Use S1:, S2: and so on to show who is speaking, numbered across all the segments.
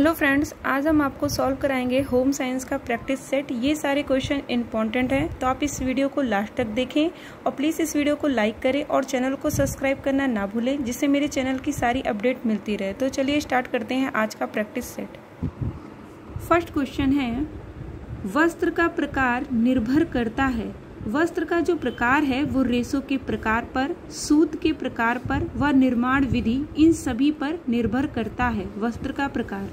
S1: Hello friends, आज हम आपको सॉल्व कराएंगे होम साइंस का प्रैक्टिस सेट। ये सारे क्वेश्चन इंपॉर्टेंट हैं, तो आप इस वीडियो को लास्ट तक देखें और प्लीज़ इस वीडियो को लाइक करें और चैनल को सब्सक्राइब करना ना भूलें, जिससे मेरे चैनल की सारी अपडेट मिलती रहे। तो चलिए स्टार्ट करते हैं आज का प्रैक्टिस सेट। फर्स्ट क्वेश्चन है, वस्त्र का प्रकार निर्भर करता है। वस्त्र का जो प्रकार है वो रेशों के प्रकार पर, सूत के प्रकार पर व निर्माण विधि, इन सभी पर निर्भर करता है वस्त्र का प्रकार।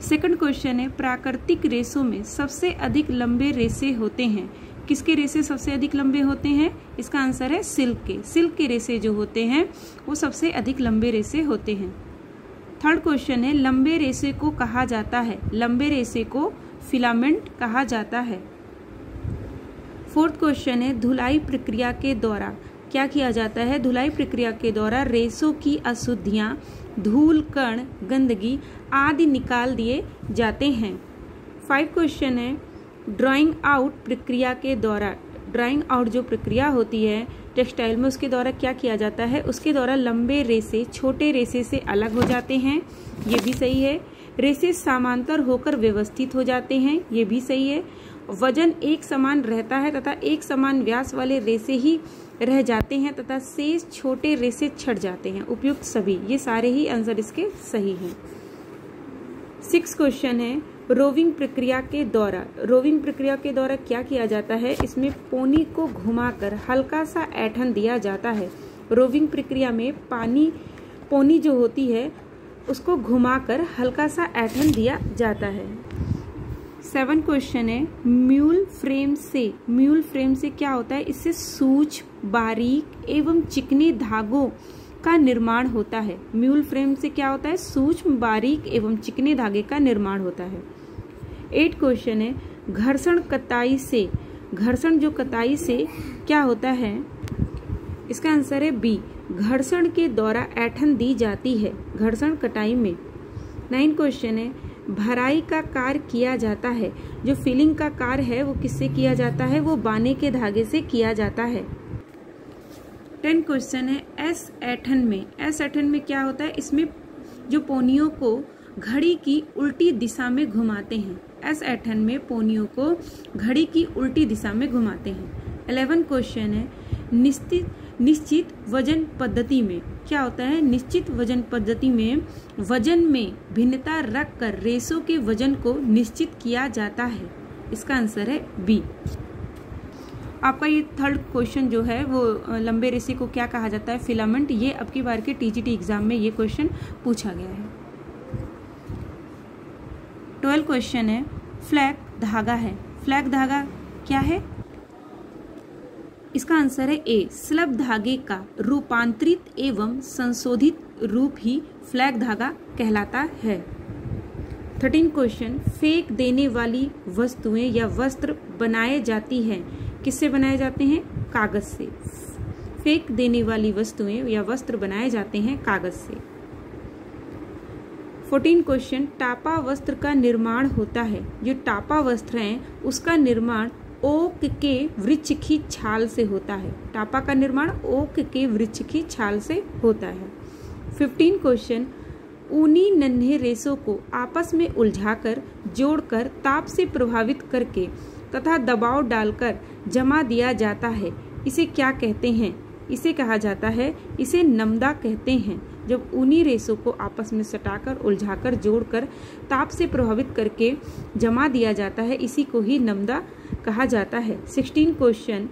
S1: सेकंड क्वेश्चन है, प्राकृतिक रेशों में सबसे अधिक लंबे रेशे होते हैं। किसके रेशे सबसे अधिक लंबे होते हैं? इसका आंसर है सिल्क के। सिल्क के रेशे जो होते हैं वो सबसे अधिक लंबे रेशे होते हैं। थर्ड क्वेश्चन है, लंबे रेशे को कहा जाता है। लंबे रेशे को फिलामेंट कहा जाता है। फोर्थ क्वेश्चन है, धुलाई प्रक्रिया के द्वारा क्या किया जाता है? धुलाई प्रक्रिया के द्वारा रेशों की अशुद्धियां, धूल, कण, गंदगी आदि निकाल दिए जाते हैं। 5 क्वेश्चन है, ड्राइंग आउट प्रक्रिया के द्वारा, ड्राइंग आउट जो प्रक्रिया होती है टेक्सटाइल में, उसके द्वारा क्या किया जाता है? उसके द्वारा लंबे रेशे छोटे रेशे से अलग हो जाते हैं, ये भी सही है। रेशे समांतर होकर व्यवस्थित हो जाते हैं, ये भी सही है। वजन एक समान रहता है तथा एक समान व्यास वाले रेशे ही रह जाते हैं तथा शेष छोटे रेशे छट जाते हैं। उपयुक्त सभी, ये सारे ही आंसर इसके सही हैं। 6 क्वेश्चन है, रोविंग प्रक्रिया के द्वारा, रोविंग प्रक्रिया के द्वारा क्या किया जाता है? इसमें पोनी को घुमाकर हल्का सा ऐंठन दिया जाता है। रोविंग प्रक्रिया में पोनी जो होती है उसको घुमाकर हल्का सा ऐंठन दिया जाता है। 7 क्वेश्चन है, म्यूल फ्रेम से क्या होता है? इससे सूक्ष्म, बारीक एवं चिकने धागों का निर्माण होता है। म्यूल फ्रेम से क्या होता है? सूक्ष्म, बारीक एवं चिकने धागे का निर्माण होता है। 8 क्वेश्चन है, घर्षण कताई से, घर्षण जो कताई से क्या होता है? इसका आंसर है बी, घर्षण के द्वारा ऐंठन दी जाती है घर्षण कटाई में। 9 क्वेश्चन है, भराई का कार्य किया जाता है। जो फिलिंग का कार्य है वो किससे किया जाता है? वो बाने के धागे से किया जाता है। 10 क्वेश्चन है, एस ऐंठन में क्या होता है? इसमें जो पोनियों को घड़ी की उल्टी दिशा में घुमाते हैं। एस ऐंठन में पोनियों को घड़ी की उल्टी दिशा में घुमाते हैं। 11 क्वेश्चन है, निश्चित वजन पद्धति में क्या होता है? निश्चित वजन पद्धति में वजन में भिन्नता रखकर रेशों के वजन को निश्चित किया जाता है। इसका आंसर है बी। आपका ये थर्ड क्वेश्चन जो है वो लंबे रेशे को क्या कहा जाता है? फिलामेंट। ये अब की बार के टीजीटी एग्जाम में ये क्वेश्चन पूछा गया है। 12 क्वेश्चन है, फ्लैग धागा है। फ्लैग धागा क्या है? इसका आंसर है ए, स्लब धागे का रूपांतरित एवं संशोधित रूप ही फ्लैग धागा कहलाता है। 13 क्वेश्चन, फेंक देने वाली वस्तुएं या वस्त्र बनाए जाती हैं। किससे बनाए जाते हैं? कागज से। फेंक देने वाली वस्तुएं या वस्त्र बनाए जाते हैं कागज से। 14 क्वेश्चन, टापा वस्त्र का निर्माण होता है। जो टापा वस्त्र हैं उसका निर्माण ओक के वृक्ष की छाल से होता है। टापा का निर्माण ओक के वृक्ष की छाल से होता है। 15 क्वेश्चन, ऊनी नन्हे रेशों को आपस में उलझाकर, जोड़कर, ताप से प्रभावित करके तथा दबाव डालकर जमा दिया जाता है। इसे क्या कहते हैं? इसे कहा जाता है, इसे नमदा कहते हैं। जब ऊनी रेशों को आपस में सटाकर, उलझाकर, जोड़कर, ताप से प्रभावित करके जमा दिया जाता है, इसी को ही नमदा कहा जाता है। 16 क्वेश्चन,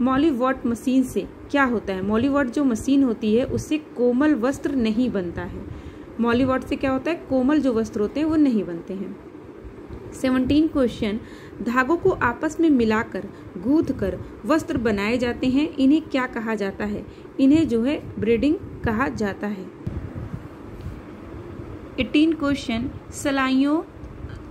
S1: मॉलीवॉट मशीन से क्या होता है? मॉलीवॉट जो मशीन होती है उससे कोमल वस्त्र नहीं बनता है। मॉलीवॉट से क्या होता है? कोमल जो वस्त्र होते हैं वो नहीं बनते हैं। 17 क्वेश्चन, धागों को आपस में मिलाकर, गूंथकर वस्त्र बनाए जाते हैं। इन्हें क्या कहा जाता है? इन्हें जो है ब्रेडिंग कहा जाता है। 18 क्वेश्चन, सलाइयों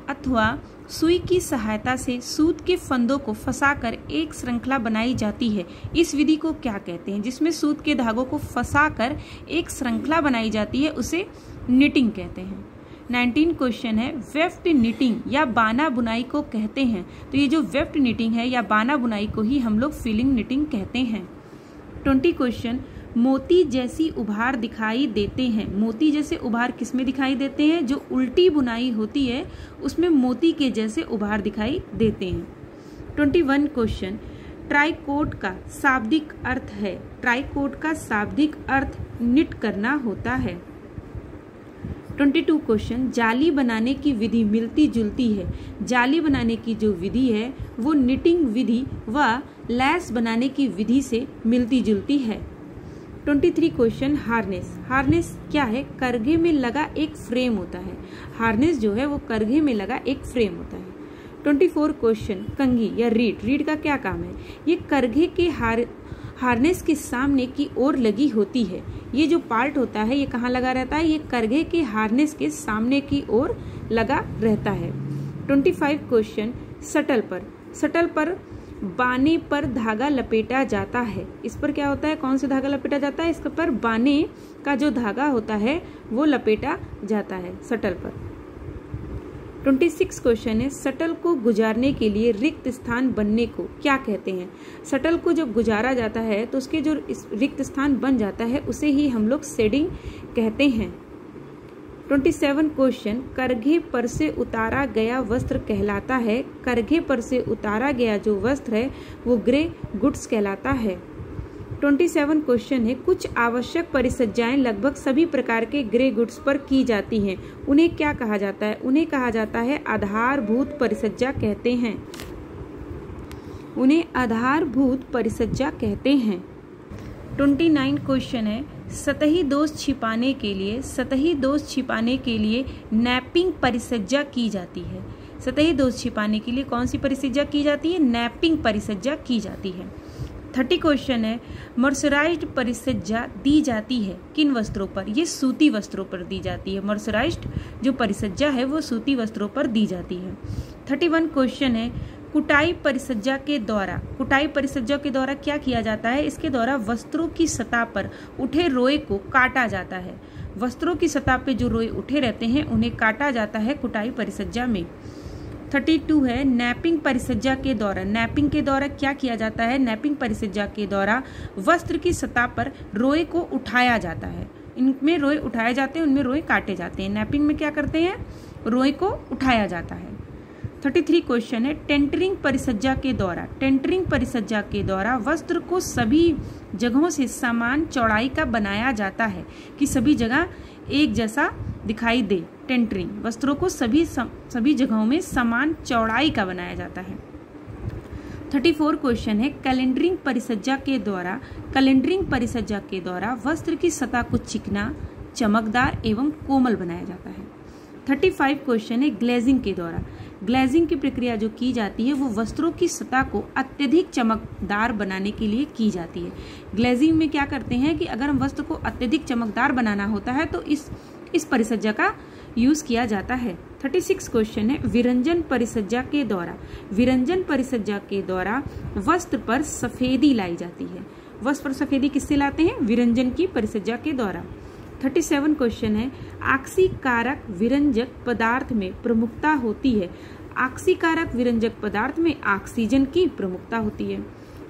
S1: अथवा सुई की सहायता से सूत के फंदों को फंसाकर एक श्रृंखला बनाई जाती है। इस विधि को क्या कहते हैं? जिसमें सूत के धागों को फंसाकर एक श्रृंखला बनाई जाती है उसे निटिंग कहते हैं। 19 क्वेश्चन है, वेफ्ट निटिंग या बाना बुनाई को कहते हैं। तो ये जो वेफ्ट निटिंग है या बाना बुनाई को ही हम लोग फिलिंग निटिंग कहते हैं। 20 क्वेश्चन, मोती जैसी उभार दिखाई देते हैं। मोती जैसे उभार किसमें दिखाई देते हैं? जो उल्टी बुनाई होती है उसमें मोती के जैसे उभार दिखाई देते हैं। 21 क्वेश्चन, ट्राइकोट का शाब्दिक अर्थ है। ट्राइकोट का शाब्दिक अर्थ निट करना होता है। 22 क्वेश्चन, जाली बनाने की विधि मिलती जुलती है। जाली बनाने की जो विधि है वो निटिंग विधि व लैस बनाने की विधि से मिलती जुलती है। 23 क्वेश्चन, हार्नेस। हार्नेस क्या है? करघे में लगा एक फ्रेम होता है। हार्नेस जो है वो करघे में लगा एक फ्रेम होता है। 24 क्वेश्चन, कंघी या रीड। रीड का क्या काम है? ये करघे के हार्नेस के सामने की ओर लगी होती है। ये जो पार्ट होता है ये कहाँ लगा रहता है? ये करघे के हार्नेस के सामने की ओर लगा रहता है। 25 क्वेश्चन, शटल पर। शटल पर बाने पर धागा लपेटा जाता है। इस पर क्या होता है? कौन सा धागा लपेटा जाता है? इस पर बाने का जो धागा होता है वो लपेटा जाता है शटल पर। 26 क्वेश्चन है, शटल को गुजारने के लिए रिक्त स्थान बनने को क्या कहते हैं? शटल को जब गुजारा जाता है तो उसके जो रिक्त स्थान बन जाता है उसे ही हम लोग शेडिंग कहते हैं। 27 क्वेश्चन, करघे पर से उतारा गया वस्त्र कहलाता है। करघे पर से उतारा गया जो वस्त्र है वो ग्रे गुड्स कहलाता है। 27 क्वेश्चन है, कुछ आवश्यक परिसज्जाएं लगभग सभी प्रकार के ग्रे गुड्स पर की जाती हैं। उन्हें क्या कहा जाता है? उन्हें कहा जाता है आधारभूत परिसज्जा कहते हैं। उन्हें आधारभूत परिसज्जा कहते हैं। 29 क्वेश्चन है, सतही दोष छिपाने के लिए नैपिंग परिसज्जा की जाती है। सतही दोष छिपाने के लिए कौन सी परिसज्जा की जाती है? नैपिंग परिसज्जा की जाती है। 30 क्वेश्चन है, मर्सराइज्ड परिसज्जा दी जाती है किन वस्त्रों पर? ये सूती वस्त्रों पर दी जाती है। मर्सराइज्ड जो परिसज्जा है वो सूती वस्त्रों पर दी जाती है। 31 क्वेश्चन है, कुटाई परिसज्जा के द्वारा क्या किया जाता है? इसके द्वारा वस्त्रों की सतह पर उठे रोए को काटा जाता है। वस्त्रों की सतह पे जो रोए उठे रहते हैं उन्हें काटा जाता है कुटाई परिसज्जा में। 32 है, नैपिंग परिसज्जा के द्वारा। नैपिंग के द्वारा क्या किया जाता है? नैपिंग परिसज्जा के द्वारा वस्त्र की सतह पर रोए को उठाया जाता है। इनमें रोए उठाए जाते हैं, उनमें रोए काटे जाते हैं। नैपिंग में क्या करते हैं? रोए को उठाया जाता है। 33 क्वेश्चन है, टेंटरिंग परिसज्जा के द्वारा वस्त्र को सभी जगहों से समान चौड़ाई का बनाया जाता है कि सभी जगह एक जैसा दिखाई दे। टेंटरिंग वस्त्रों को सभी जगहों में समान चौड़ाई का बनाया जाता है। 34 क्वेश्चन है, कैलेंडरिंग परिसज्जा के द्वारा वस्त्र की सतह को चिकना, चमकदार एवं कोमल बनाया जाता है। 35 क्वेश्चन है, ग्लेजिंग के द्वारा। ग्लेजिंग की प्रक्रिया जो की जाती है वो वस्त्रों की सतह को अत्यधिक चमकदार बनाने के लिए की जाती है। ग्लेजिंग में क्या करते हैं कि अगर हम वस्त्र को अत्यधिक चमकदार बनाना होता है तो इस परिसज्जा का यूज किया जाता है। 36 क्वेश्चन है, विरंजन परिसज्जा के द्वारा वस्त्र पर सफेदी लाई जाती है। वस्त्र पर सफेदी किससे लाते हैं? विरंजन की परिसज्जा के द्वारा। 37 क्वेश्चन है, आक्सीकारक विरंजक पदार्थ में प्रमुखता होती है। आक्सीकारक विरंजक पदार्थ में ऑक्सीजन की प्रमुखता होती है।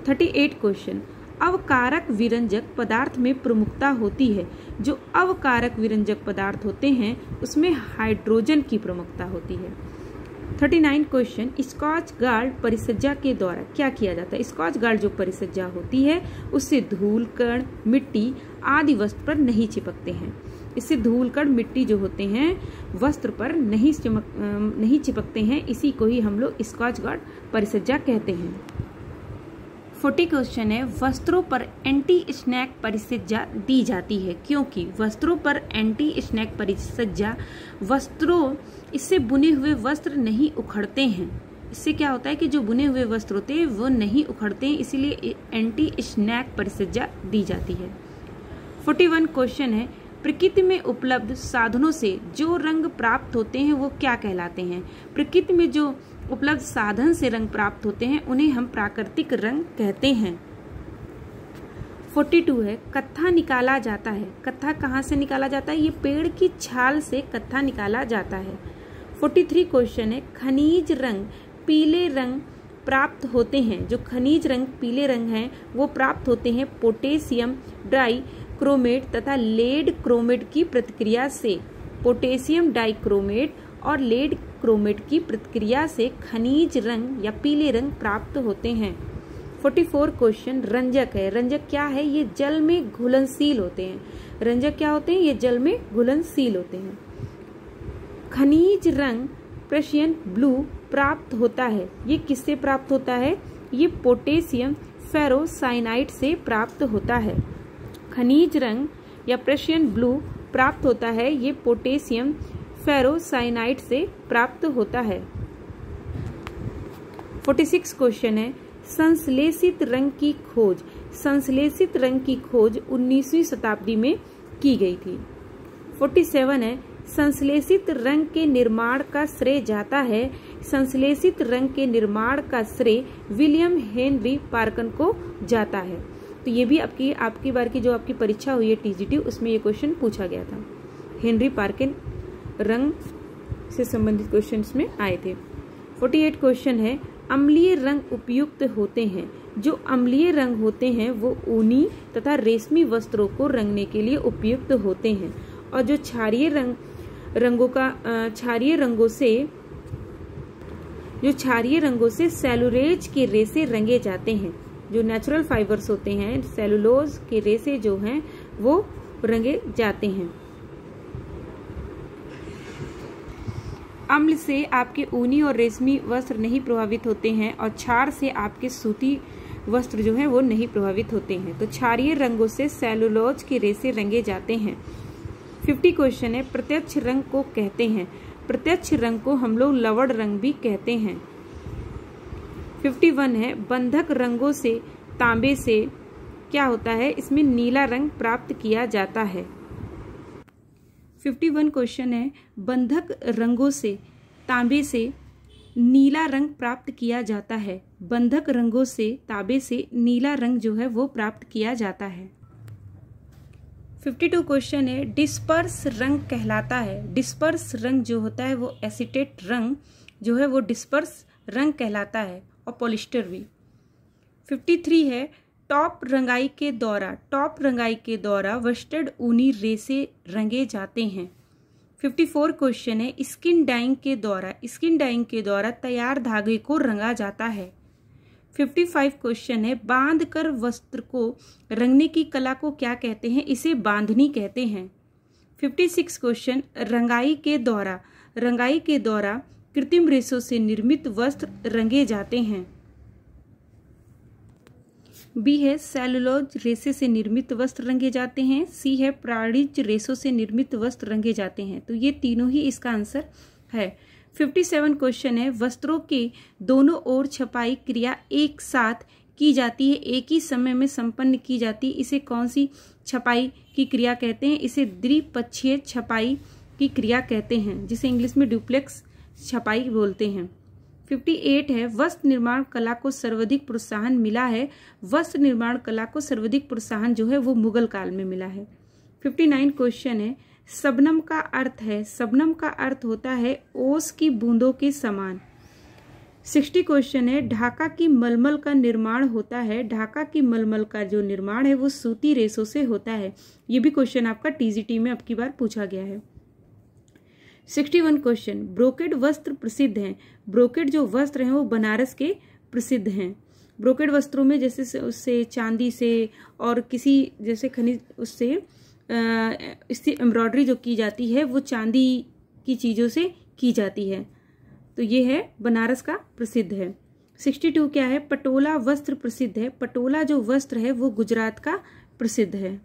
S1: 38 क्वेश्चन, अवकारक विरंजक पदार्थ में प्रमुखता होती है। जो अवकारक विरंजक पदार्थ होते हैं उसमें हाइड्रोजन की प्रमुखता होती है। 39 क्वेश्चन, स्कॉच गार्ड परिसज्जा के द्वारा क्या किया जाता है? स्कॉच गार्ड जो परिसज्जा होती है उससे धूल कण, मिट्टी आदि वस्त्र पर नहीं चिपकते हैं। इससे धूल कण, मिट्टी जो होते हैं वस्त्र पर नहीं चिपकते हैं। इसी को ही हम लोग स्कॉच गार्ड परिसज्जा कहते हैं। 40 क्वेश्चन है, वस्त्रों पर एंटी स्नैक परिसज्जा दी जाती है क्योंकि वस्त्रों पर एंटी स्नैक परिसज्जा इससे बुने हुए वस्त्र नहीं उखड़ते हैं। इससे क्या होता है कि जो बुने हुए वस्त्र होते हैं वो नहीं उखड़ते हैं, इसीलिए एंटी स्नैक परिसज्जा दी जाती है। 41 क्वेश्चन है, प्रकृति में उपलब्ध साधनों से जो रंग प्राप्त होते हैं वो क्या कहलाते हैं? प्रकृति में जो उपलब्ध साधन से रंग प्राप्त होते हैं उन्हें हम प्राकृतिक रंग कहते हैं। 42 है, कत्था निकाला जाता है। कत्था कहाँ से निकाला जाता है? ये पेड़ की छाल से कत्था निकाला जाता है। 43 क्वेश्चन है, खनिज रंग पीले रंग प्राप्त होते हैं, जो खनिज रंग पीले रंग हैं वो प्राप्त होते हैं पोटेशियम डाई क्रोमेट तथा लेड क्रोमेट की प्रतिक्रिया से। पोटेशियम डाई क्रोमेट और लेड क्रोमेट की प्रतिक्रिया से खनिज रंग या पीले रंग प्राप्त होते हैं। 44 क्वेश्चन रंजक है। रंजक क्या है? ये जल में घुलनशील होते हैं। रंजक क्या होते हैं? ये जल में घुलनशील होते हैं। खनिज रंग पर्शियन ब्लू प्राप्त होता है। ये किससे प्राप्त होता है? ये पोटेशियम फेरोसाइनाइड से प्राप्त होता है। खनिज रंग या पर्शियन ब्लू प्राप्त होता है, ये पोटेशियम फेरोसाइनाइड से प्राप्त होता है। 46 क्वेश्चन है संश्लेषित रंग की खोज। संश्लेषित रंग की खोज 19वीं शताब्दी में की गई थी। 47 है संश्लेषित रंग के निर्माण का श्रेय जाता है। संश्लेषित रंग के निर्माण का श्रेय विलियम हेनरी पार्कन को जाता है। तो ये भी आपकी बार की जो आपकी परीक्षा हुई है टीजीटी, उसमें ये क्वेश्चन पूछा गया था। हेनरी पार्कन रंग से संबंधित क्वेश्चंस में आए थे। 48 क्वेश्चन है अम्लीय रंग उपयुक्त होते हैं। जो अम्लीय रंग होते हैं वो ऊनी तथा रेशमी वस्त्रों को रंगने के लिए उपयुक्त होते हैं, और जो क्षारीय रंगों से सेलुलोज के रेसे रंगे जाते हैं। जो नेचुरल फाइबर्स होते हैं, सेलुलोज के रेसे जो हैं वो रंगे जाते हैं। अम्ल से आपके ऊनी और रेशमी वस्त्र नहीं प्रभावित होते हैं, और क्षार से आपके सूती वस्त्र जो है वो नहीं प्रभावित होते हैं। तो क्षारीय रंगों से सेलुलोज के रेसे रंगे जाते हैं। 50 क्वेश्चन है प्रत्यक्ष रंग को कहते हैं। प्रत्यक्ष रंग को हम लोग लवण रंग भी कहते हैं। 51 है बंधक रंगों से तांबे से क्या होता है? इसमें नीला रंग प्राप्त किया जाता है। 51 क्वेश्चन है बंधक रंगों से तांबे से नीला रंग प्राप्त किया जाता है। बंधक रंगों से तांबे से नीला रंग जो है वो प्राप्त किया जाता है। 52 क्वेश्चन है डिस्पर्स रंग कहलाता है। डिस्पर्स रंग जो होता है वो एसीटेट रंग जो है वो डिस्पर्स रंग कहलाता है, और पॉलिस्टर भी। 53 है टॉप रंगाई के द्वारा वस्टर्ड ऊनी रेसे रंगे जाते हैं। 54 क्वेश्चन है स्किन डाइंग के द्वारा तैयार धागे को रंगा जाता है। 55 क्वेश्चन है बांध कर वस्त्र को रंगने की कला को क्या कहते हैं? इसे बांधनी कहते हैं। 56 क्वेश्चन रंगाई के द्वारा कृत्रिम रेशों से निर्मित वस्त्र रंगे जाते हैं। बी है सेलुलोज रेशे से निर्मित वस्त्र रंगे जाते हैं। सी है प्राणिज रेशों से निर्मित वस्त्र रंगे जाते हैं। तो ये तीनों ही इसका आंसर है। 57 क्वेश्चन है वस्त्रों के दोनों ओर छपाई क्रिया एक साथ की जाती है, एक ही समय में संपन्न की जाती है। इसे कौन सी छपाई की क्रिया कहते हैं? इसे द्विपक्षीय छपाई की क्रिया कहते हैं, जिसे इंग्लिश में डुप्लेक्स छपाई बोलते हैं। 58 है वस्त्र निर्माण कला को सर्वाधिक प्रोत्साहन मिला है। वस्त्र निर्माण कला को सर्वाधिक प्रोत्साहन जो है वो मुगल काल में मिला है। 59 क्वेश्चन है शबनम का अर्थ होता है ओस की बूंदों के समान। 60 क्वेश्चन है ढाका की मलमल का निर्माण होता है। ढाका की मलमल का जो निर्माण है वो सूती रेशों से होता है। ये भी क्वेश्चन आपका टीजीटी में अब की बार पूछा गया है। 61 क्वेश्चन ब्रोकेड वस्त्र प्रसिद्ध हैं। ब्रोकेड जो वस्त्र हैं वो बनारस के प्रसिद्ध हैं। ब्रोकेड वस्त्रों में जैसे उससे चांदी से और किसी जैसे खनिज उससे इससे एम्ब्रॉयडरी जो की जाती है वो चांदी की चीज़ों से की जाती है। तो ये है बनारस का प्रसिद्ध है। 62 क्या है पटोला वस्त्र प्रसिद्ध है। पटोला जो वस्त्र है वो गुजरात का प्रसिद्ध है।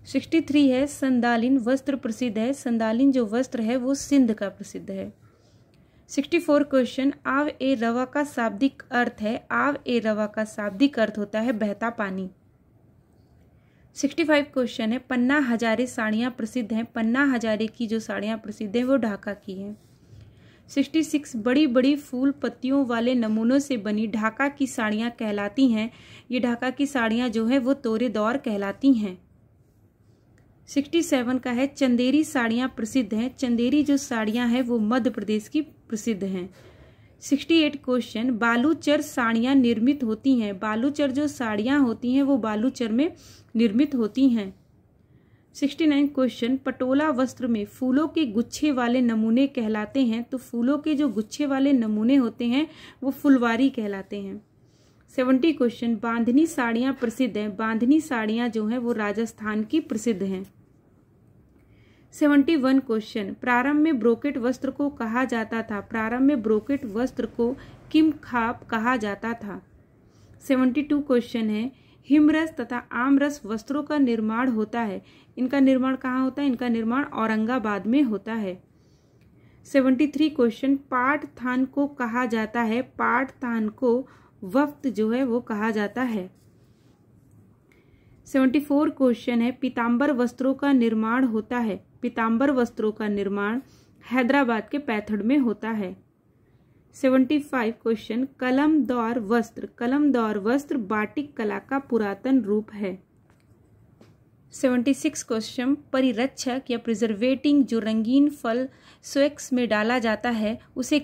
S1: 63 है संदालिन वस्त्र प्रसिद्ध है। संदालिन जो वस्त्र है वो सिंध का प्रसिद्ध है। 64 क्वेश्चन आव ए रवा का शाब्दिक अर्थ है। आव ए रवा का शाब्दिक अर्थ होता है बहता पानी। 65 क्वेश्चन है पन्ना हजारे साड़ियाँ प्रसिद्ध हैं। पन्ना हजारे की जो साड़ियाँ प्रसिद्ध हैं वो ढाका की हैं। 66 बड़ी बड़ी फूल पत्तियों वाले नमूनों से बनी ढाका की साड़ियाँ कहलाती हैं। ये ढाका की साड़ियाँ जो है वो तोरे दौर कहलाती हैं। 67 का है चंदेरी साड़ियाँ प्रसिद्ध हैं। चंदेरी जो साड़ियाँ हैं वो मध्य प्रदेश की प्रसिद्ध हैं। 68 क्वेश्चन, बालूचर साड़ियाँ निर्मित होती हैं। बालूचर जो साड़ियाँ होती हैं वो बालूचर में निर्मित होती हैं। 69 क्वेश्चन, पटोला वस्त्र में फूलों के गुच्छे वाले नमूने कहलाते हैं। तो फूलों के जो गुच्छे वाले नमूने होते हैं वो फुलवारी कहलाते हैं। 70 क्वेश्चन, बांधनी साड़ियाँ प्रसिद्ध हैं। बांधनी साड़ियाँ जो हैं वो राजस्थान की प्रसिद्ध हैं। 71 क्वेश्चन, प्रारंभ में ब्रोकेट वस्त्र को कहा जाता था। प्रारंभ में ब्रोकेट वस्त्र को किम खाप कहा जाता था। 72 क्वेश्चन है, हिमरस तथा आमरस वस्त्रों का निर्माण होता है। इनका निर्माण कहाँ होता है? इनका निर्माण औरंगाबाद में होता है। 73 क्वेश्चन, पाठ थान को कहा जाता है। पाठ थान को वफ्त जो है वो कहा जाता है। 74 क्वेश्चन है, पीताम्बर वस्त्रों का निर्माण होता है। पीताम्बर वस्त्रों का निर्माण हैदराबाद के पैथड़ में होता है। 75 क्वेश्चन, कलमदौर वस्त्र। कलमदौर वस्त्र बाटिक कला का पुरातन रूप है। 76 क्वेश्चन, परिरक्षक या प्रिजर्वेटिंग जो रंगीन फल स्वेक्स में डाला जाता है उसे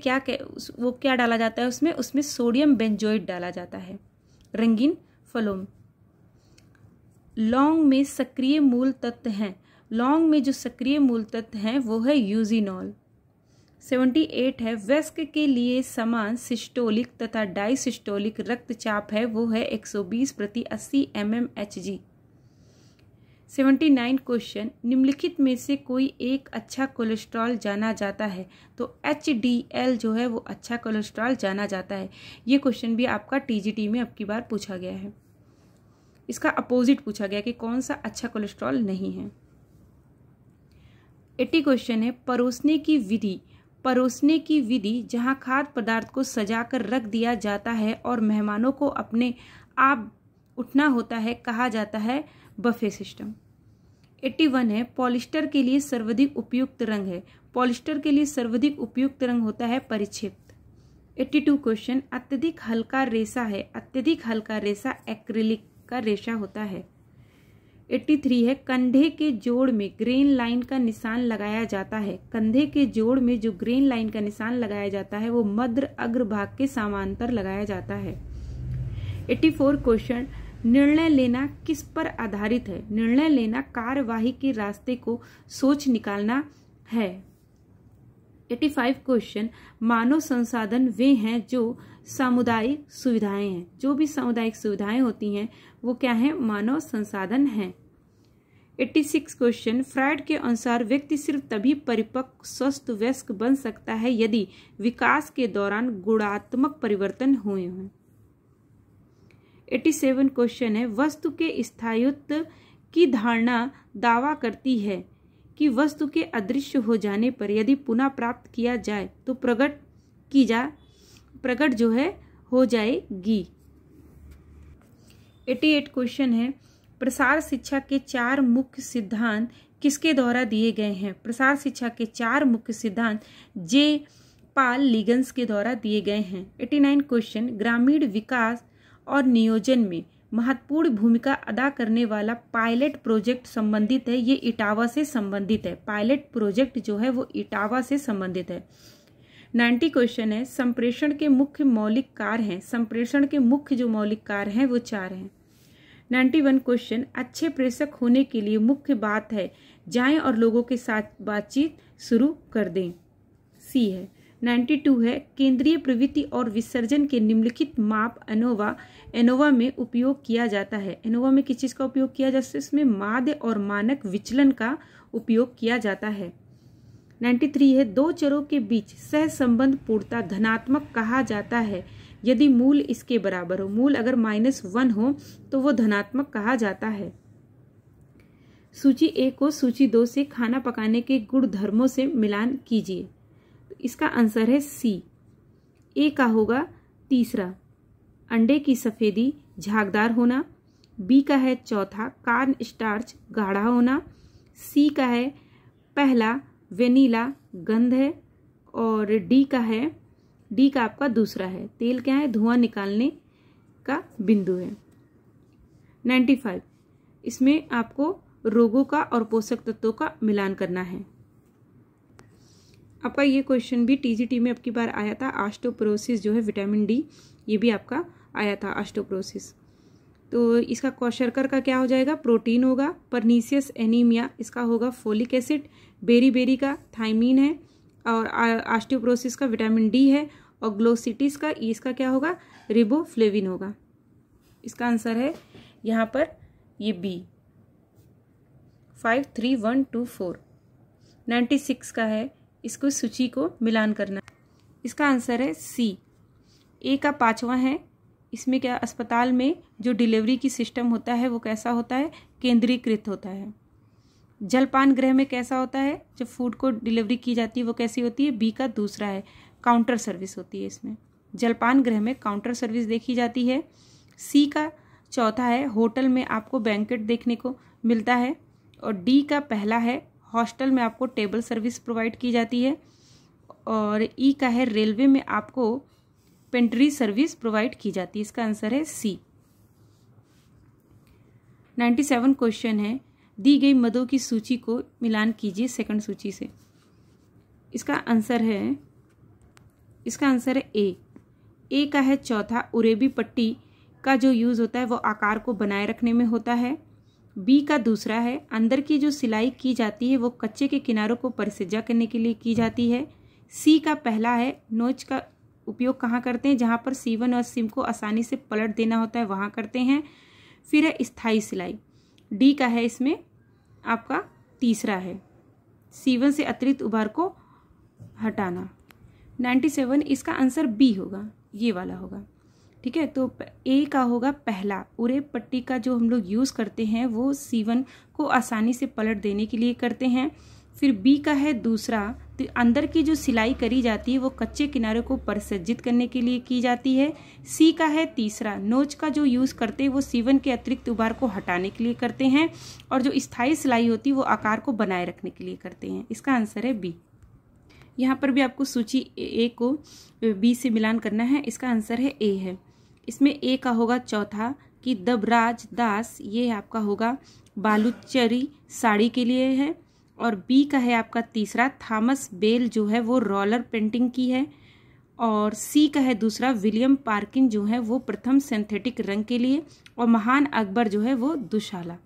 S1: वो क्या डाला जाता है उसमें सोडियम बेंजोएट डाला जाता है रंगीन फलों में। लौंग में सक्रिय मूल तत्व हैं। लौंग में जो सक्रिय मूल तत्व हैं वो है यूजिनॉल। 78 है, वयस्क के लिए समान सिस्टोलिक तथा डायसिस्टोलिक रक्तचाप है वो है 120/80 mmHg। 79 क्वेश्चन, निम्नलिखित में से कोई एक अच्छा कोलेस्ट्रॉल जाना जाता है। तो HDL जो है वो अच्छा कोलेस्ट्रॉल जाना जाता है। ये क्वेश्चन भी आपका TGT में अब की बार पूछा गया है। इसका अपोजिट पूछा गया कि कौन सा अच्छा कोलेस्ट्रॉल नहीं है। 80 क्वेश्चन है, परोसने की विधि। परोसने की विधि जहां खाद्य पदार्थ को सजा कर रख दिया जाता है और मेहमानों को अपने आप उठना होता है कहा जाता है बफे सिस्टम। 81 है, पॉलिस्टर के लिए सर्वाधिक उपयुक्त रंग है। पॉलिस्टर के लिए सर्वाधिक उपयुक्त रंग होता है परिक्षेप्त। 82 क्वेश्चन, अत्यधिक हल्का रेशा है। अत्यधिक हल्का रेशा एक्रिलिक का रेशा होता है। 83 है, कंधे के जोड़ में ग्रेन लाइन का निशान लगाया जाता है। कंधे के जोड़ में जो ग्रेन लाइन का निशान लगाया जाता है वो मध्य अग्रभाग के समांतर लगाया जाता है। 84 क्वेश्चन, निर्णय लेना किस पर आधारित है? निर्णय लेना कार्यवाही के रास्ते को सोच निकालना है। 85 क्वेश्चन, मानव संसाधन वे हैं जो सामुदायिक सुविधाएं हैं। जो भी सामुदायिक सुविधाएं होती हैं वो क्या है? मानव संसाधन हैं। 86 क्वेश्चन, फ्रायड के अनुसार व्यक्ति सिर्फ तभी परिपक्व स्वस्थ वयस्क बन सकता है यदि विकास के दौरान गुणात्मक परिवर्तन हुए हों। 87 क्वेश्चन है, वस्तु के स्थायित्व की धारणा दावा करती है कि वस्तु के अदृश्य हो जाने पर यदि पुनः प्राप्त किया जाए तो प्रकट जो है हो जाएगी। 88 क्वेश्चन है, प्रसार शिक्षा के 4 मुख्य सिद्धांत किसके द्वारा दिए गए हैं? प्रसार शिक्षा के 4 मुख्य सिद्धांत जे पाल लिगन्स के द्वारा दिए गए हैं। 89 क्वेश्चन, ग्रामीण विकास और नियोजन में महत्वपूर्ण भूमिका अदा करने वाला पायलट प्रोजेक्ट संबंधित है। ये इटावा से संबंधित है। पायलट प्रोजेक्ट जो है वो इटावा से संबंधित है। 90 क्वेश्चन है, संप्रेषण के मुख्य मौलिक कार्य हैं। संप्रेषण के मुख्य जो मौलिक कार्य हैं वो 4 हैं। 91 क्वेश्चन, अच्छे प्रेषक होने के लिए मुख्य बात है जाएं और लोगों के साथ बातचीत शुरू कर दें। सी है। 92 है, केंद्रीय प्रवृत्ति और विसर्जन के निम्नलिखित माप एनोवा में उपयोग किया जाता है। एनोवा में किस चीज का उपयोग किया जाता है? इसमें माध्य और मानक विचलन का उपयोग किया जाता है। 93 है, 2 चरों के बीच सह संबंध पूर्णता धनात्मक कहा जाता है यदि मूल इसके बराबर हो। मूल अगर -1 हो तो वो धनात्मक कहा जाता है। सूची ए को सूची 2 से खाना पकाने के गुण धर्मों से मिलान कीजिए। इसका आंसर है सी। ए का होगा तीसरा, अंडे की सफेदी झागदार होना। बी का है चौथा, कार्न स्टार्च गाढ़ा होना। सी का है पहला, वेनिला गंध है। और डी का आपका दूसरा है, तेल क्या है? धुआं निकालने का बिंदु है। 95, इसमें आपको रोगों का और पोषक तत्वों का मिलान करना है। आपका ये क्वेश्चन भी टीजीटी में अब की बार आया था, ऑस्टियोपोरोसिस जो है विटामिन डी, ये भी आपका आया था ऑस्टियोपोरोसिस। तो इसका शर्कर का क्या हो जाएगा, प्रोटीन होगा। परनीसियस एनीमिया इसका होगा फोलिक एसिड। बेरी का थायमीन है, और ऑस्टियोपोरोसिस का विटामिन डी है, और ग्लोसिटिस का इसका क्या होगा, रिबोफ्लेविन होगा। इसका आंसर है यहाँ पर ये बी। 5 3 1 2 4 96 का है, इसको सूची को मिलान करना। इसका आंसर है सी। ए का 5वां है, इसमें क्या, अस्पताल में जो डिलीवरी की सिस्टम होता है वो कैसा होता है, केंद्रीकृत होता है। जलपान गृह में कैसा होता है, जब फूड को डिलीवरी की जाती है वो कैसी होती है, बी का दूसरा है, काउंटर सर्विस होती है। इसमें जलपान गृह में काउंटर सर्विस देखी जाती है। सी का चौथा है, होटल में आपको बैंकेट देखने को मिलता है। और डी का पहला है, हॉस्टल में आपको टेबल सर्विस प्रोवाइड की जाती है। और ई का है, रेलवे में आपको पेंट्री सर्विस प्रोवाइड की जाती है। इसका आंसर है सी। 97 क्वेश्चन है, दी गई मदों की सूची को मिलान कीजिए सेकंड सूची से। इसका आंसर है ए। ए का है चौथा, उरेबी पट्टी का जो यूज होता है वो आकार को बनाए रखने में होता है। बी का दूसरा है, अंदर की जो सिलाई की जाती है वो कच्चे के किनारों को परिसज्जा करने के लिए की जाती है। सी का पहला है, नोच का उपयोग कहाँ करते हैं, जहाँ पर सीवन और सिम को आसानी से पलट देना होता है वहाँ करते हैं। फिर है स्थायी सिलाई। डी का है, इसमें आपका तीसरा है, सीवन से अतिरिक्त उभार को हटाना। 97 इसका आंसर बी होगा, ये वाला होगा। ठीक है, तो ए का होगा पहला, उरे पट्टी का जो हम लोग यूज़ करते हैं वो सीवन को आसानी से पलट देने के लिए करते हैं। फिर बी का है दूसरा, तो अंदर की जो सिलाई करी जाती है वो कच्चे किनारे को परिसज्जित करने के लिए की जाती है। सी का है तीसरा, नोच का जो यूज़ करते हैं वो सीवन के अतिरिक्त उभार को हटाने के लिए करते हैं। और जो स्थायी सिलाई होती है वो आकार को बनाए रखने के लिए करते हैं। इसका आंसर है बी। यहाँ पर भी आपको सूची ए को बी से मिलान करना है। इसका आंसर है ए है। इसमें ए का होगा चौथा कि दबराज दास, ये आपका होगा बालूचरी साड़ी के लिए है। और बी का है आपका तीसरा, थॉमस बेल जो है वो रोलर पेंटिंग की है। और सी का है दूसरा, विलियम पार्किन जो है वो प्रथम सिंथेटिक रंग के लिए। और महान अकबर जो है वो दुशाला।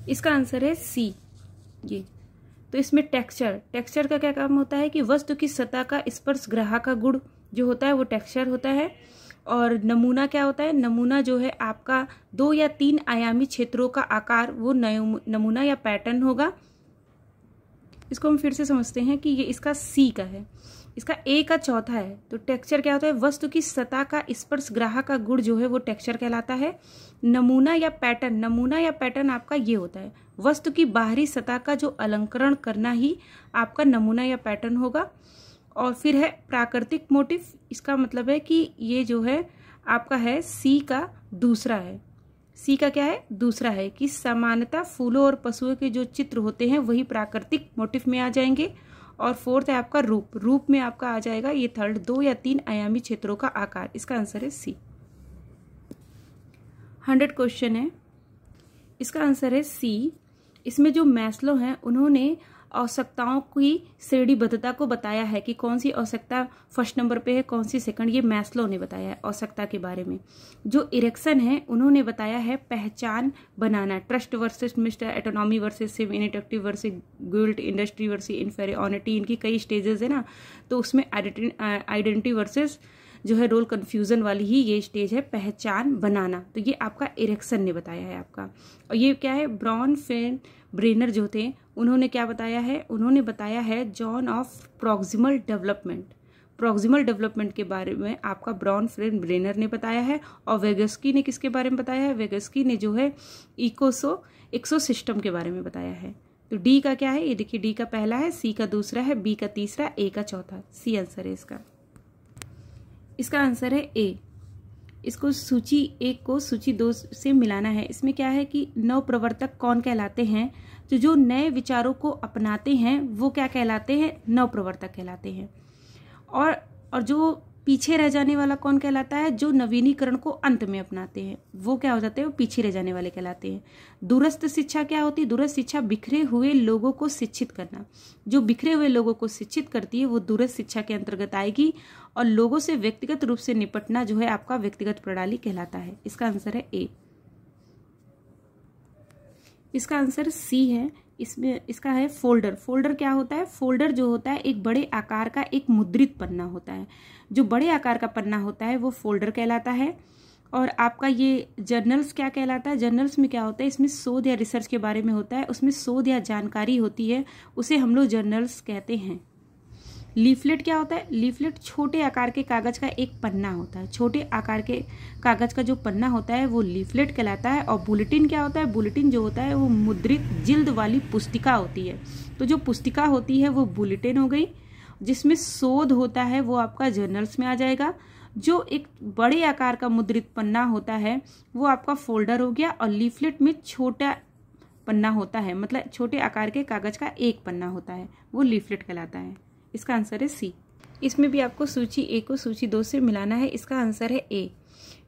S1: इसका आंसर है सी ये। तो इसमें टेक्सचर का क्या काम होता है कि वस्तु की सतह का स्पर्श ग्राह का गुण जो होता है वो टेक्सचर होता है। और नमूना क्या होता है, नमूना जो है आपका 2 या 3 आयामी क्षेत्रों का आकार वो नमूना या पैटर्न होगा। इसको हम फिर से समझते हैं कि ये इसका सी का है। इसका ए का चौथा है, तो टेक्सचर क्या होता है, वस्तु की सतह का स्पर्श ग्राह का गुण जो है वो टेक्सचर कहलाता है। नमूना या पैटर्न आपका ये होता है, वस्तु की बाहरी सतह का जो अलंकरण करना ही आपका नमूना या पैटर्न होगा। और फिर है प्राकृतिक मोटिव, इसका मतलब है कि ये जो है आपका है सी का दूसरा है। सी का क्या है, दूसरा है कि सामान्यतः फूलों और पशुओं के जो चित्र होते हैं वही प्राकृतिक मोटिव में आ जाएंगे। और फोर्थ है आपका रूप में आपका आ जाएगा ये थर्ड, 2 या 3 आयामी क्षेत्रों का आकार। इसका आंसर है सी। 100 क्वेश्चन है, इसका आंसर है सी। इसमें जो मैस्लो हैं उन्होंने आवश्यकताओं की श्रेणीबद्धता को बताया है कि कौन सी आवश्यकता फर्स्ट नंबर पे है, कौन सी सेकंड, ये मैस्लो ने बताया है आवश्यकता के बारे में। जो इरेक्शन है उन्होंने बताया है पहचान बनाना, trust versus mistrust, autonomy versus सिव, initiative versus guilt, industry versus inferiority, इनकी कई स्टेजेस है ना, तो उसमें आइडेंटिटी वर्सेस जो है रोल कन्फ्यूजन वाली ही ये स्टेज है पहचान बनाना। तो ये आपका इरेक्शन ने बताया है आपका। और ये क्या है, ब्राउन फेन ब्रेनर जो थे उन्होंने क्या बताया है, उन्होंने बताया है जॉन ऑफ प्रॉक्सिमल डेवलपमेंट के बारे में आपका ब्राउन फेन ब्रेनर ने बताया है। और वेगस्की ने किसके बारे में बताया है, वेगस्की ने जो है इक्सो सिस्टम के बारे में बताया है। तो डी का क्या है, ये देखिए डी का पहला है, सी का दूसरा है, बी का तीसरा, ए का चौथा, सी आंसर है इसका। इसका आंसर है ए। इसको सूची 1 को सूची 2 से मिलाना है। इसमें क्या है कि नव प्रवर्तक कौन कहलाते हैं, तो जो नए विचारों को अपनाते हैं वो क्या कहलाते हैं, नव प्रवर्तक कहलाते हैं। और जो पीछे रह जाने वाला कौन कहलाता है? जो नवीनीकरण को अंत में अपनाते हैं वो क्या हो जाते हैं? वो पीछे रह जाने वाले कहलाते हैं। दूरस्थ शिक्षा क्या होती है? दूरस्थ शिक्षा बिखरे हुए लोगों को शिक्षित करना। जो बिखरे हुए लोगों को शिक्षित करती है वो दूरस्थ शिक्षा के अंतर्गत आएगी। और लोगों से व्यक्तिगत रूप से निपटना जो है आपका व्यक्तिगत प्रणाली कहलाता है। इसका आंसर है ए। इसका आंसर सी है। इसमें इसका है फोल्डर। फोल्डर क्या होता है? फोल्डर जो होता है एक बड़े आकार का एक मुद्रित पन्ना होता है। जो बड़े आकार का पन्ना होता है वो फोल्डर कहलाता है। और आपका ये जर्नल्स क्या कहलाता है? जर्नल्स में क्या होता है? इसमें शोध या रिसर्च के बारे में होता है, उसमें शोध या जानकारी होती है, उसे हम लोग जर्नल्स कहते हैं। लीफलेट क्या होता है? लीफलेट छोटे आकार के कागज का एक पन्ना होता है। छोटे आकार के कागज का जो पन्ना होता है वो लीफलेट कहलाता है। और बुलेटिन क्या होता है? बुलेटिन जो होता है वो मुद्रित जिल्द वाली पुस्तिका होती है। तो जो पुस्तिका होती है वो बुलेटिन हो गई। जिसमें शोध होता है वो आपका जर्नल्स में आ जाएगा। जो एक बड़े आकार का मुद्रित पन्ना होता है वो आपका फोल्डर हो गया। और लीफलेट में छोटा पन्ना होता है, मतलब छोटे आकार के कागज का एक पन्ना होता है, वो लीफलेट कहलाता है। इसका आंसर है सी। इसमें भी आपको सूची ए को सूची 2 से मिलाना है। इसका आंसर है ए।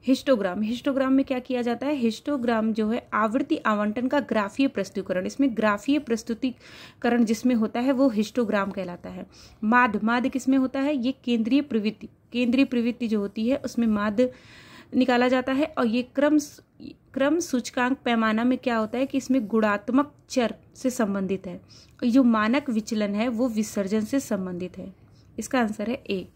S1: हिस्टोग्राम। हिस्टोग्राम में क्या किया जाता है? हिस्टोग्राम जो है आवृत्ति आवंटन का ग्राफीय प्रस्तुतिकरण। इसमें ग्राफीय प्रस्तुतिकरण जिसमें होता है वो हिस्टोग्राम कहलाता है। माध्य। माध्य किसमें होता है? ये केंद्रीय प्रवृत्ति। केंद्रीय प्रवृत्ति जो होती है उसमें माध्य निकाला जाता है। और ये क्रम सूचकांक पैमाना में क्या होता है कि इसमें गुणात्मक चर से संबंधित है। और जो मानक विचलन है वो विसर्जन से संबंधित है। इसका आंसर है ए।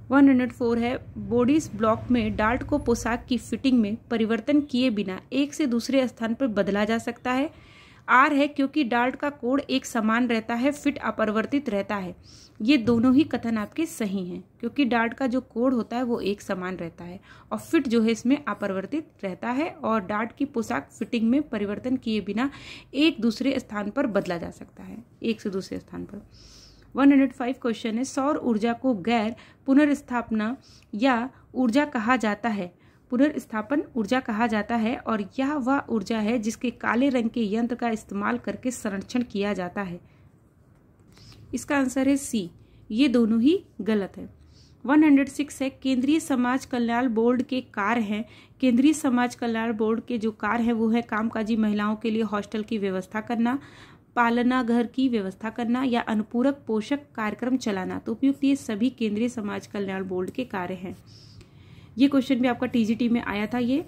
S1: 104 है बॉडीज ब्लॉक में डाल्ट को पोशाक की फिटिंग में परिवर्तन किए बिना एक से दूसरे स्थान पर बदला जा सकता है। आर है क्योंकि डाल्ट का कोड एक समान रहता है, फिट अपरिवर्तित रहता है। ये दोनों ही कथन आपके सही हैं क्योंकि डाल्ट का जो कोड होता है वो एक समान रहता है और फिट जो है इसमें अपरिवर्तित रहता है। और डाल्ट की पोशाक फिटिंग में परिवर्तन किए बिना एक दूसरे स्थान पर बदला जा सकता है, एक से दूसरे स्थान पर। 105 क्वेश्चन है सौर ऊर्जा को गैर पुनर्स्थापना या ऊर्जा कहा जाता है। पुनर्स्थापन ऊर्जा कहा जाता है और यह वह ऊर्जा है जिसके काले रंग के यंत्र का इस्तेमाल करके संरक्षण किया जाता है। इसका आंसर है सी। ये दोनों ही गलत है। 106 है केंद्रीय समाज कल्याण बोर्ड के कार्य हैं। केंद्रीय समाज कल्याण बोर्ड के जो कार्य है वो है कामकाजी महिलाओं के लिए हॉस्टल की व्यवस्था करना, पालना घर की व्यवस्था करना या अनुपूरक पोषक कार्यक्रम चलाना। तो उपयुक्त ये सभी केंद्रीय समाज कल्याण बोर्ड के कार्य हैं। ये क्वेश्चन भी आपका टीजीटी में आया था। ये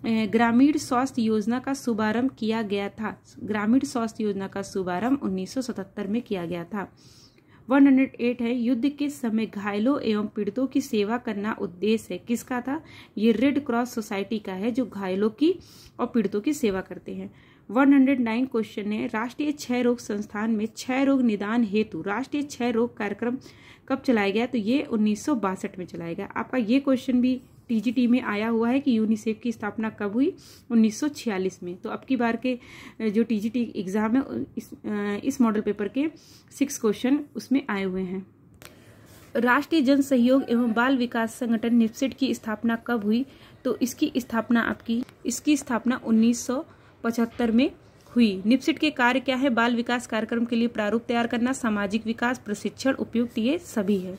S1: ग्रामीण स्वास्थ्य योजना का शुभारंभ किया गया था। ग्रामीण स्वास्थ्य योजना का शुभारंभ 1977 में किया गया था। 108 है युद्ध के समय घायलों एवं पीड़ितों की सेवा करना उद्देश्य है। किसका था? ये रेड क्रॉस सोसाइटी का है जो घायलों की और पीड़ितों की सेवा करते हैं। 109 क्वेश्चन है राष्ट्रीय क्षय रोग संस्थान में क्षय रोग निदान हेतु राष्ट्रीय क्षय रोग कार्यक्रम कब चलाया गया? तो ये 1962 में चलाया गया। आपका ये क्वेश्चन भी टीजीटी में आया हुआ है कि यूनिसेफ की स्थापना कब हुई? 1946 में। तो अब की बार के जो टीजीटी एग्जाम है इस मॉडल पेपर के 6 क्वेश्चन उसमें आए हुए हैं। राष्ट्रीय जन सहयोग एवं बाल विकास संगठन निप्सिट की स्थापना कब हुई? तो इसकी स्थापना 1975 में हुई। निप्सिट के कार्य क्या है? बाल विकास कार्यक्रम के लिए प्रारूप तैयार करना, सामाजिक विकास, प्रशिक्षण, उपयुक्त, ये सभी है।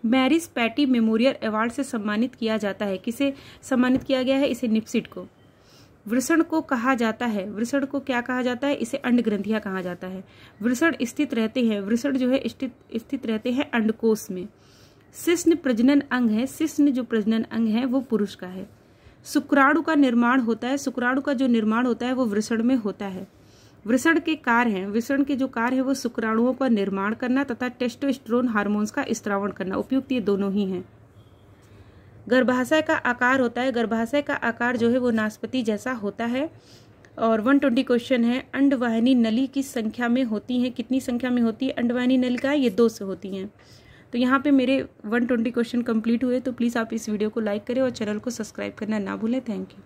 S1: मैरिस पैटी मेमोरियल अवार्ड से सम्मानित किया जाता है। किसे सम्मानित किया गया है? इसे निप्सिट को। वृषण को कहा जाता है, वृषण को क्या कहा जाता है? इसे अंड ग्रंथियां कहा जाता है। वृषण स्थित रहते हैं, वृषण जो है स्थित रहते हैं अंडकोश में। शिश्न प्रजनन अंग है, शिश्न जो प्रजनन अंग है वो पुरुष का है। शुक्राणु का निर्माण होता है, शुक्राणु का जो निर्माण होता है वो वृषण में होता है। वृषण के कार्य हैं, वृषण के जो कार्य है वो शुक्राणुओं का निर्माण करना तथा टेस्टोस्टेरोन हार्मोन्स का स्त्रावण करना। उपयुक्त ये दोनों ही हैं। गर्भाशय का आकार होता है, गर्भाशय का आकार जो है वो नाशपाती जैसा होता है। और 120 क्वेश्चन है अंडवाहिनी नली किस संख्या में होती हैं? कितनी संख्या में होती है अंडवाहिनी नलिका? ये 2 से होती हैं। तो यहाँ पे मेरे 120 क्वेश्चन कंप्लीट हुए। तो प्लीज़ आप इस वीडियो को लाइक करें और चैनल को सब्सक्राइब करना ना भूलें। Thank you.